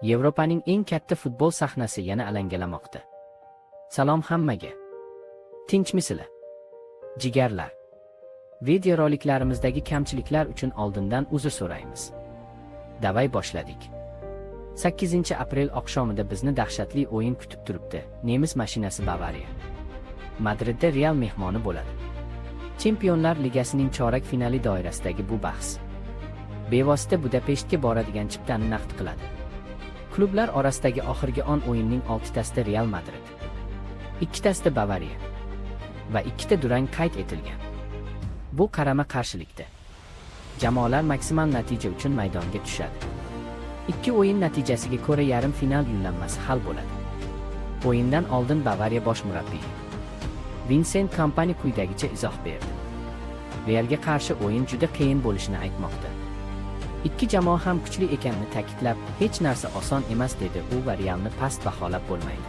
Yevropaning eng katta futbol sahnasi yana alangalamoqda. Salom hammaga. Tinchmisizlar? Jigarlar. Videoroliklarimizdagi kamchiliklar uchun oldindan uzr so'raymiz. Davay boshladik. 8-aprel oqshomida bizni dahshatli o'yin kutib turibdi. Nemis mashinasi Bavariya. Madridda Real mehmoni bo'ladi. Chempionlar Ligasining chorak finali doirasidagi bu bahs bevosita Budapeshtga boradigan chiptani naqd qiladi. Klublar orasidagi oxirgi 10 o'yinning 6tasida Real Madrid, 2tasida Bavariya va 2ta durang qayd etilgan. Bu qarama-qarshilikda jamoalar maksimal natija uchun maydonga tushadi. Ikki o'yin natijasiga ko'ra yarim final yo'llanmasi hal bo'ladi. O'yindan oldin Bavariya bosh murabbiyi Vincent Kompani quyidagicha izoh berdi. Realga qarshi o'yin juda qiyin bo'lishini aytmoqda. Ikki jamoa ham kuchli ekanini ta'kidlab, hech narsa oson emas dedi u va Realni past baholab bo'lmaydi.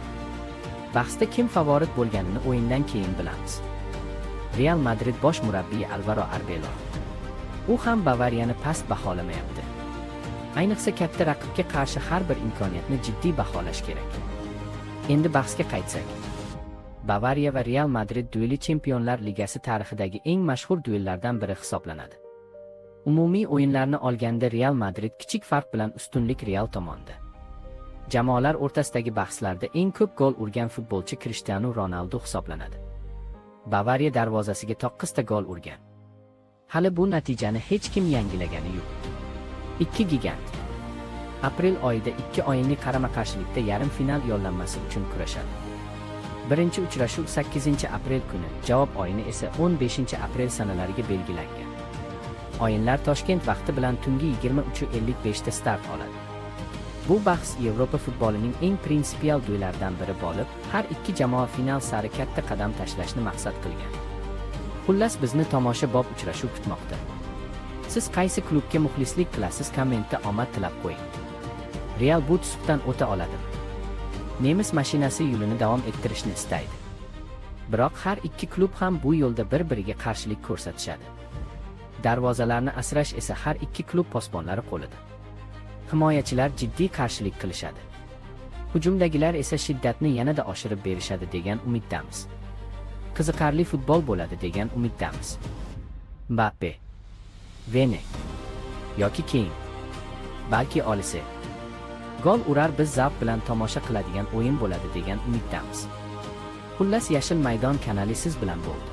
Bahsda kim favorit bo'lganini o'yindan keyin bilamiz. Real Madrid bosh murabbiyi Alvaro Arbeloa. U ham Bavariyani past baholamayapti. Ayniqsa katta raqibga qarshi har bir imkoniyatni jiddiy baholash kerak. Endi bahsga qaytsak. Bavariya va Real Madrid dueli Chempionlar Ligasi tarixidagi eng mashhur duellardan biri hisoblanadi. Umumiy o'yinlarni olganda Real Madrid kichik farq bilan ustunlik Real tomonda. Jamoalar o'rtasidagi bahslarda eng ko'p gol urgan futbolchi Cristiano Ronaldo hisoblanadi. Bavariya darvozasiga 9 ta gol urgan. Hali bu natijani hech kim yangilagani yo'q. Ikki gigant aprel oyida ikki o'yinli qarama-qarshilikda yarim final yo'llanmasi uchun kurashadi. Birinchi uchrashuv 8-aprel kuni, javob o'yini esa 15-aprel sanalariga belgilangan. O'yinlar Toshkent vaqti bilan tungi 23:55 da start oladi. Bu bahs Yevropa futbolining eng prinsipial duellaridan biri bo'lib, har ikki jamoa final sari katta qadam tashlashni maqsad qilgan. Xullas bizni tomoshabob uchrashuv kutmoqda. Siz qaysi klubga muxlislik qilasiz? Kommentda omad tilab qo'ying. Real bu tuzukdan o'ta oladimi? Nemis mashinasi yo'lini davom ettirishni istaydi. Biroq har ikki klub ham bu yo'lda bir-biriga qarshilik ko'rsatishadi. Darvozalarni asrash esa har ikki klub posbonlari qo'lida. Himoyachilar jiddiy qarshilik qilishadi. Hujumdagilar esa shiddatni yanada oshirib berishadi degan umiddamiz. Qiziqarli futbol bo'ladi degan umiddamiz. Mbappe, Vene yoki Keyn, balki Olise gol urar, biz zavq bilan tomosha qiladigan o'yin bo'ladi degan umiddamiz. Xullas, Yashil maydon kanali siz bilan bo'ldi.